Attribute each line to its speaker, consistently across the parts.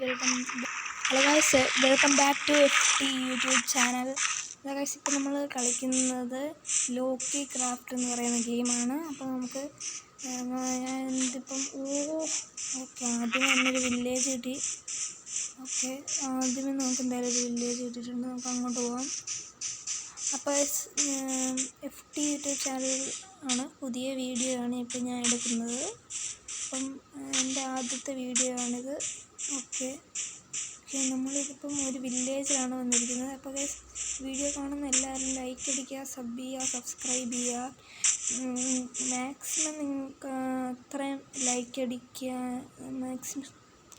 Speaker 1: Welcome back to FT YouTube channel. Guys, ഇപ്പോൾ നമ്മൾ കളിക്കുന്നത് ലോക്കി ക്രാഫ്റ്റ് എന്ന് പറയുന്ന ഗെയിമാണ്. അപ്പോൾ നമുക്ക് ഞാനിതിപ്പം ഓക്കെ ആദ്യമേ എന്നൊരു വില്ലേജ് കിട്ടി. ഓക്കെ, ആദ്യമേ നമുക്ക് എന്തായാലും ഒരു വില്ലേജ് കിട്ടിയിട്ടുണ്ട്. നമുക്ക് അങ്ങോട്ട് പോകാം. അപ്പോൾ FT യൂട്യൂബ് ചാനൽ ആണ്, പുതിയ വീഡിയോ ആണ് ഇപ്പോൾ ഞാൻ എടുക്കുന്നത്. അപ്പം എൻ്റെ ആദ്യത്തെ വീഡിയോ ആണിത്. ഓക്കെ, നമ്മളിതിപ്പം ഒരു വില്ലേജിലാണ് വന്നിരിക്കുന്നത്. അപ്പോൾ ഗൈസ്, വീഡിയോ കാണുന്ന എല്ലാവരും ലൈക്ക് അടിക്കുക, സബ് ചെയ്യുക, സബ്സ്ക്രൈബ് ചെയ്യുക. മാക്സിമം നിങ്ങൾക്ക് അത്രയും ലൈക്ക് അടിക്കുക, മാക്സിമം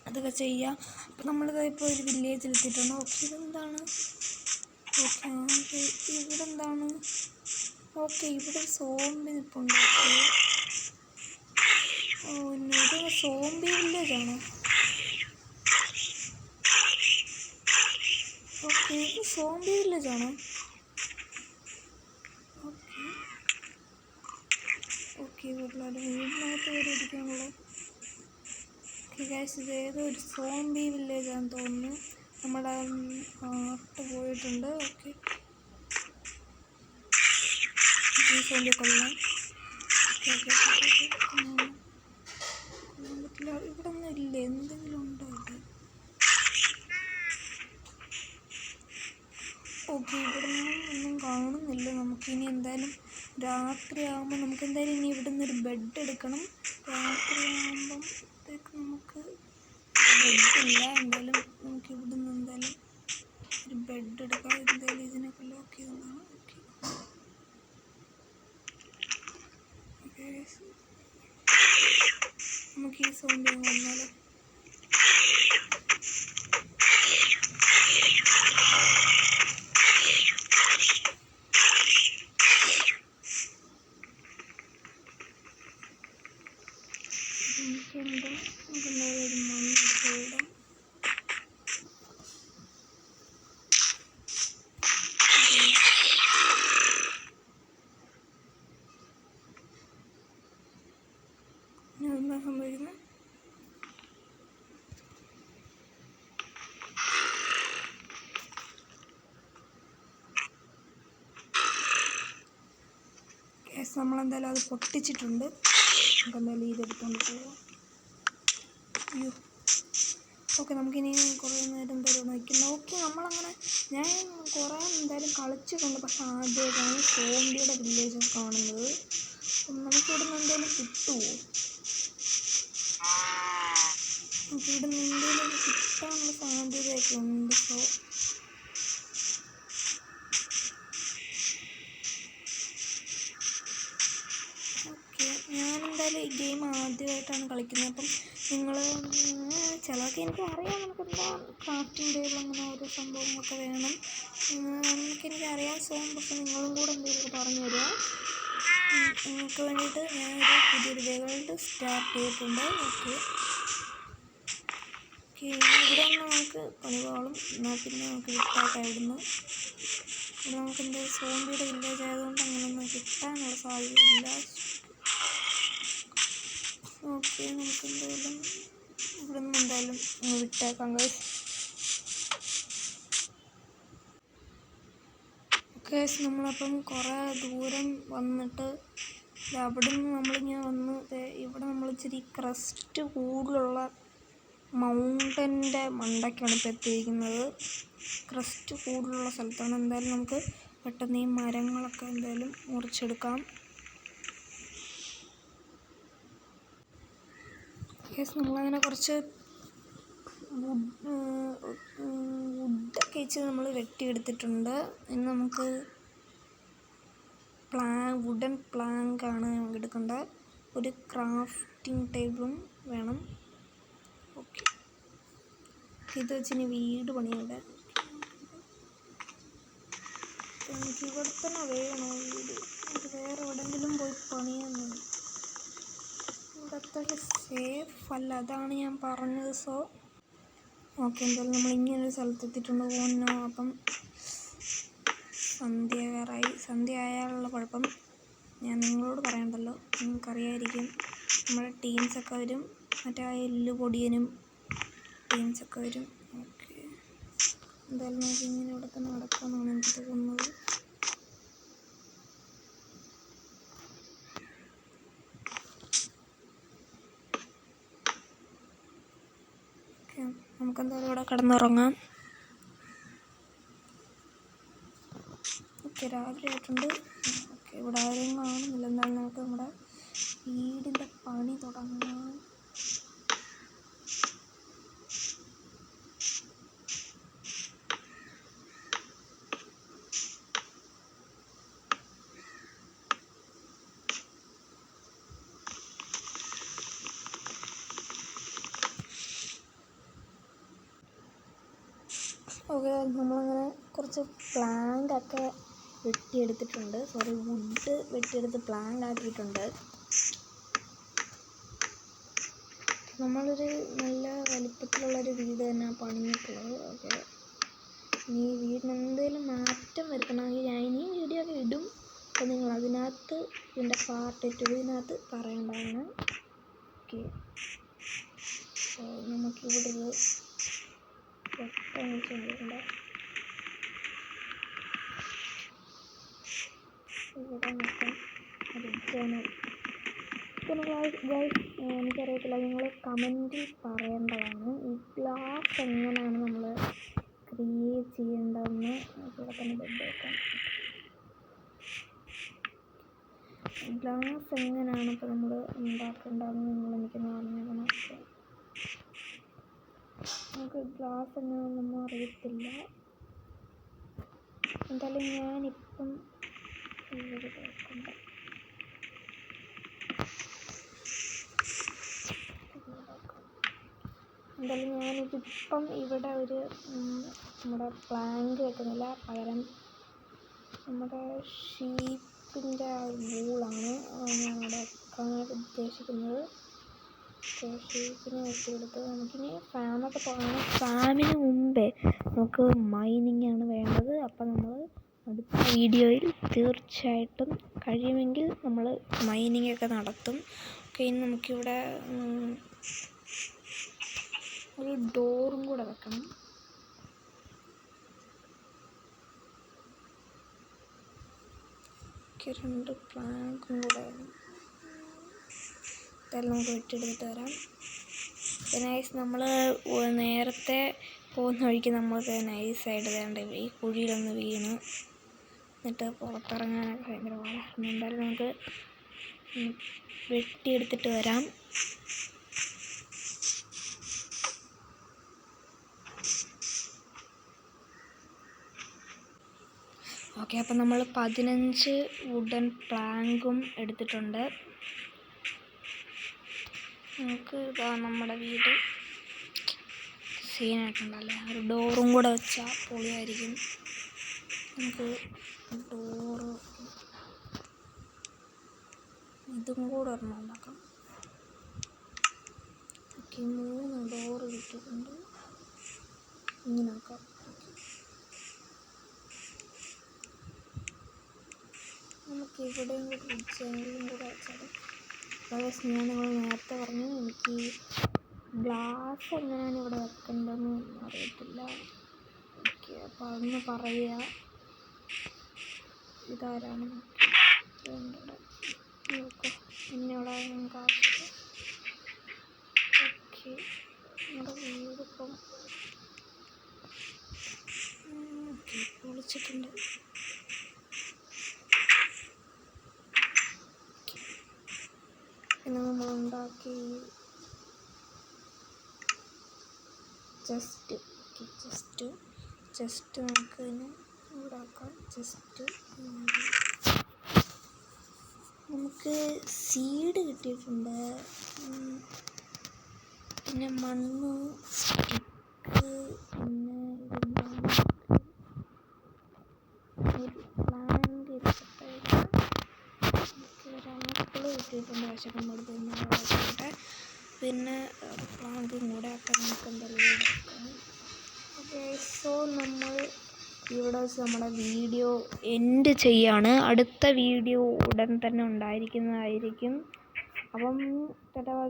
Speaker 1: അതൊക്കെ ചെയ്യുക. അപ്പോൾ നമ്മളിത് ഇപ്പോൾ ഒരു വില്ലേജിലെത്തിയിട്ടുണ്ട്. ഓക്കെ, ഇതെന്താണ്? ഓക്കെ, ഇവിടെ എന്താണ്? ഓക്കെ, ഇവിടെ സോംബി നിൽപ്പുണ്ട്. ഇത് സോംബി വില്ലേജാണോ? ഓക്കെ, ഇത് സോംബി വില്ലേജാണോ? ഓക്കെ, വീടിനകത്ത് കയറി ഇരിക്കാനുള്ളൂ. ഓക്കെ ഗൈസ്, ഇത് ഏതോ ഒരു സോംബി വില്ലേജാണെന്ന് തോന്നുന്നു. നമ്മുടെ ആട്ട് പോയിട്ടുണ്ട്. ഓക്കെ, ഈ സോംബി കൊള്ളാം. പറ്റില്ല, ഇവിടെ ഒന്നും ഇല്ല. എന്തെങ്കിലും ഉണ്ടോ ഇവിടെ? ഓക്കെ, ഇവിടെ ഒന്നും കാണുന്നില്ല. നമുക്കിനി എന്തായാലും രാത്രിയാകുമ്പോൾ നമുക്ക് എന്തായാലും ഇനി ഇവിടെ നിന്നൊരു ബെഡ് എടുക്കണം. രാത്രിയാകുമ്പത്തേക്ക് നമുക്ക് ബെഡില്ല. എന്തായാലും നമുക്ക് ഇവിടെ നിന്ന് എന്തായാലും ഒരു ബെഡ് എടുക്കാം. എന്തായാലും ഇതിനൊക്കെ ലോക്ക് ചെയ്തതാണ്. ഓക്കെ, നമുക്ക് ഈ സോംബി വന്നാലോ? ഒരു മണ്ണെടുത്ത് ഇടാം. എന്താ സംഭവിക്കുന്നത്? നമ്മളെന്തായാലും അത് പൊട്ടിച്ചിട്ടുണ്ട്. നമുക്ക് എന്തായാലും ഇതെടുത്തോണ്ട് പോവാം. അയ്യോ, ഓക്കെ, നമുക്കിനി കുറേ നേരം എന്തായാലും നോക്കണം. ഓക്കെ, നമ്മളങ്ങനെ ഞാൻ കുറേ എന്തായാലും കളിച്ചിട്ടുണ്ട്. പക്ഷെ ആദ്യമായിട്ടാണ് സോംബിയുടെ വില്ലേജ് കാണുന്നത്. നമുക്കിവിടെ നിന്ന് എന്തായാലും കിട്ടുമോ? നമുക്കിവിടെ നിന്ന് എന്തെങ്കിലും കിട്ടാനുള്ള സാധ്യതയൊക്കെ ഉണ്ട്. ഞാനെന്തായാലും ഈ ഗെയിം ആദ്യമായിട്ടാണ് കളിക്കുന്നത്. അപ്പം നിങ്ങൾ ചിലർക്ക് എനിക്ക് അറിയാം, നമുക്കെന്താ ക്രാഫ്റ്റിംഗ് ടേബിൾ അങ്ങനെ ഓരോ സംഭവങ്ങളൊക്കെ വേണം. എനിക്കറിയാം പക്ഷെ നിങ്ങളും കൂടെ എന്തെങ്കിലുമൊക്കെ പറഞ്ഞു തരിക. നിങ്ങൾക്ക് വേണ്ടിയിട്ട് ഞാനൊരു പുതിയൊരു വേൾഡ് സ്റ്റാർട്ട് ചെയ്തിട്ടുണ്ട്. ഓക്കെ, ഇവിടെ നിന്ന് നമുക്ക് പണിവാളും എന്നാൽ പിന്നെ നമുക്ക് വിട്ടാക്കാം. ഇവിടുന്ന് ഇവിടെ നമുക്ക് എന്തായാലും സോംബിയുടെ വില്ലേജ് ആയതുകൊണ്ട് അങ്ങനെയൊന്നും കിട്ടാനുള്ള സാധ്യതയില്ല. ഓക്കെ, നമുക്ക് എന്തായാലും ഇവിടെ നിന്ന് എന്തായാലും വിട്ടേക്കാം ഗൈസ്. ഓക്കെ, നമ്മളപ്പം കുറേ ദൂരം വന്നിട്ട് അവിടെ നിന്ന് നമ്മളിങ്ങനെ വന്ന് ഇവിടെ നമ്മൾ ഇച്ചിരി ക്രസ്റ്റ് കൂടുതലുള്ള മൗണ്ടൻ്റെ മണ്ടയ്ക്കാണ് ഇപ്പോൾ എത്തിയിരിക്കുന്നത്. ക്രസ്റ്റ് കൂടുതലുള്ള സ്ഥലത്താണ്. എന്തായാലും നമുക്ക് പെട്ടെന്ന് ഈ മരങ്ങളൊക്കെ എന്തായാലും മുറിച്ചെടുക്കാം. കേസ് നമ്മളങ്ങനെ കുറച്ച് വുഡൊക്കെ വെച്ച് നമ്മൾ വെട്ടിയെടുത്തിട്ടുണ്ട്. ഇനി നമുക്ക് വുഡൻ പ്ലാങ്കാണ് നമുക്ക് എടുക്കേണ്ടത്. ഒരു ക്രാഫ്റ്റിംഗ് ടേബിളും വേണം. ഓക്കെ, ഇത് വെച്ചിനി വീട് പണിയുണ്ട്. എനിക്ക് ഇവിടെ തന്നെ വേണോ വീട്? എനിക്ക് വേറെ എവിടെയെങ്കിലും പോയി പണിയാൻ അത്ര സേഫ് അല്ല, അതാണ് ഞാൻ പറഞ്ഞത്. ഓക്കെ, എന്തായാലും നമ്മൾ ഇങ്ങനൊരു സ്ഥലത്തെത്തിയിട്ടുണ്ട്. പോകുന്നോ? അപ്പം സന്ധ്യ ആയാലുള്ള കുഴപ്പം ഞാൻ നിങ്ങളോട് പറയണ്ടല്ലോ, നിങ്ങൾക്കറിയായിരിക്കും. നമ്മുടെ ടീംസൊക്കെ വരും. മറ്റേ എല്ല് പൊടിയനും ടീംസൊക്കെ വരും. ഓക്കെ, എന്തായാലും നമുക്ക് ഇങ്ങനെ ഇവിടെ തന്നെ നടക്കാമെന്നാണ് എനിക്ക് തോന്നുന്നത്. ഓക്കെ, നമുക്കെന്തായാലും ഇവിടെ കിടന്നുറങ്ങാം. ഓക്കെ, രാവിലെ ആയിട്ടുണ്ട്. ഓക്കെ, ഇവിടെ ആരെയും കാണുന്നില്ല. എന്നാലും നമുക്ക് നമ്മുടെ വീടിൻ്റെ പണി തുടങ്ങാം. ഓക്കെ, നമ്മളങ്ങനെ കുറച്ച് പ്ലാങ്കൊക്കെ വെട്ടിയെടുത്തിട്ടുണ്ട്. വുഡ് വെട്ടിയെടുത്ത് പ്ലാങ്ക് ആക്കിയിട്ടുണ്ട്. നമ്മളൊരു നല്ല വലിപ്പത്തിലുള്ളൊരു വീട് തന്നെ പണിഞ്ഞിട്ടുള്ളത്. ഓക്കെ, ഇനി വീടിന് എന്തെങ്കിലും മാറ്റം വരുത്തണമെങ്കിൽ ഞാൻ ഇനിയും വീഡിയോ ഒക്കെ ഇടും. അപ്പോൾ നിങ്ങൾ അതിനകത്ത് ഇതിൻ്റെ പാർട്ട് 2 പറയേണ്ടതാണ്. ഓക്കെ, നമുക്കിവിടെ ഒരു വെട്ടം ഇവിടെ നോക്കാം. ഒരു ജനൽ. പിന്നെ ഗൈസ്, എനിക്കറിയത്തില്ല, നിങ്ങൾ കമൻറ്റിൽ പറയേണ്ടതാണ് ഈ ഗ്ലാസ് എങ്ങനെയാണ് നമ്മൾ ക്രിയേറ്റ് ചെയ്യേണ്ടതെന്ന്. ഇവിടെ തന്നെ ബെഡ് വെക്കാം. ഗ്ലാസ് എങ്ങനെയാണ് ഇപ്പോൾ നമ്മൾ ഉണ്ടാക്കേണ്ടതെന്ന് നിങ്ങൾ എനിക്കൊന്ന് പറഞ്ഞേക്കണം. നമുക്ക് ഗ്ലാസ് എങ്ങനെയാണെന്നൊന്നും അറിയത്തില്ല. എന്തായാലും ഞാനിപ്പം എന്തായാലും ഞാനിതിപ്പം ഇവിടെ ഒരു നമ്മുടെ പ്ലാങ്ക് വെക്കുന്നില്ല, പകരം നമ്മുടെ ഷീപ്പിൻ്റെ വൂളാണ് ഞാനവിടെ വെക്കാനായിട്ട് ഉദ്ദേശിക്കുന്നത്. ഷീപ്പിനെ വെട്ടിയെടുത്ത് നമുക്കിനി ഫാമൊക്കെ തുടങ്ങണം. ഫാമിന് മുമ്പേ നമുക്ക് മൈനിങ് ആണ് വേണ്ടത്. അപ്പം നമ്മൾ അടുത്ത വീഡിയോയിൽ തീർച്ചയായിട്ടും കഴിയുമെങ്കിൽ നമ്മൾ മൈനിങ് ഒക്കെ നടത്തും. ഓക്കെ, ഇനി നമുക്കിവിടെ ഒരു ഡോറും കൂടെ വെക്കണം. ഓക്കെ, 2 പ്ലാങ്കും കൂടെ ഇതെല്ലാം നമുക്ക് വെട്ടിയെടുത്തിട്ട് വരാം. പിന്നെ നമ്മൾ നേരത്തെ പോകുന്ന വഴിക്ക് നമ്മൾക്ക് നൈസായിട്ട് വേണ്ട ഈ കുഴിയിലൊന്ന് വീണ് എന്നിട്ട് പുറത്തിറങ്ങാനൊക്കെ ഭയങ്കര പാടായിരുന്നു. എന്തായാലും നമുക്ക് വെട്ടിയെടുത്തിട്ട് വരാം. ഓക്കെ, അപ്പം നമ്മൾ 15 വുഡൻ പ്ലാങ്കും എടുത്തിട്ടുണ്ട്. നമുക്ക് ഇതാ നമ്മുടെ വീട് സീനായിട്ടുണ്ടല്ലേ. ഒരു ഡോറും കൂടെ വെച്ചാൽ പൊളിയായിരിക്കും. നമുക്ക് ഡോറ് ഇതും കൂടെ ഒരെണ്ണം ഉണ്ടാക്കാം. ഓക്കെ, 3 ഡോറ് കിട്ടിയിട്ടുണ്ട്. ഇങ്ങനെ ആക്കാം. നമുക്ക് ഇവിടെയും കൂടെ ജനലും കൂടെ വെച്ചാൽ ഞാൻ നിങ്ങൾ നേരത്തെ പറഞ്ഞു എനിക്ക് ഗ്ലാസ് എങ്ങനെയാണ് ഇവിടെ വെക്കേണ്ടതെന്ന് അറിയത്തില്ല. ഓക്കെ, അപ്പോൾ അതൊന്ന് പറയുക. ഇതാരാണ് നോക്കോ ഇന്നിവിടെ കാണിച്ചത്. ഓക്കെ, നമ്മുടെ വീടിപ്പം പൊളിച്ചിട്ടുണ്ട്. പിന്നെ നമ്മൾ ഉണ്ടാക്കി ജസ്റ്റ് നമുക്ക് ഇതിനെ ഉണ്ടാക്കാം. നമുക്ക് സീഡ് കിട്ടിയിട്ടുണ്ട്. പിന്നെ മണ്ണ്, സ്റ്റിക്ക്, പിന്നെ ഒരു പ്ലാന്റ് കിട്ടിയിട്ടുണ്ട്. വിശക്കുമ്പോഴത്തെ പിന്നെ പ്ലാന്റും കൂടെ ഒക്കെ നമുക്ക് എന്തായാലും എടുക്കാം. ഓക്കെ, സോ നമ്മൾ ഇവിടെ വെച്ച് നമ്മുടെ വീഡിയോ എൻഡ് ചെയ്യാണ്. അടുത്ത വീഡിയോ ഉടൻ തന്നെ ഉണ്ടായിരിക്കുന്നതായിരിക്കും. അപ്പം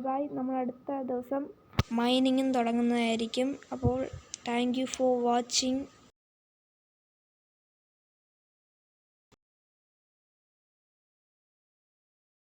Speaker 1: ബൈ. നമ്മൾ അടുത്ത ദിവസം മൈനിങ്ങും തുടങ്ങുന്നതായിരിക്കും. അപ്പോൾ താങ്ക് യു ഫോർ വാച്ചിങ്.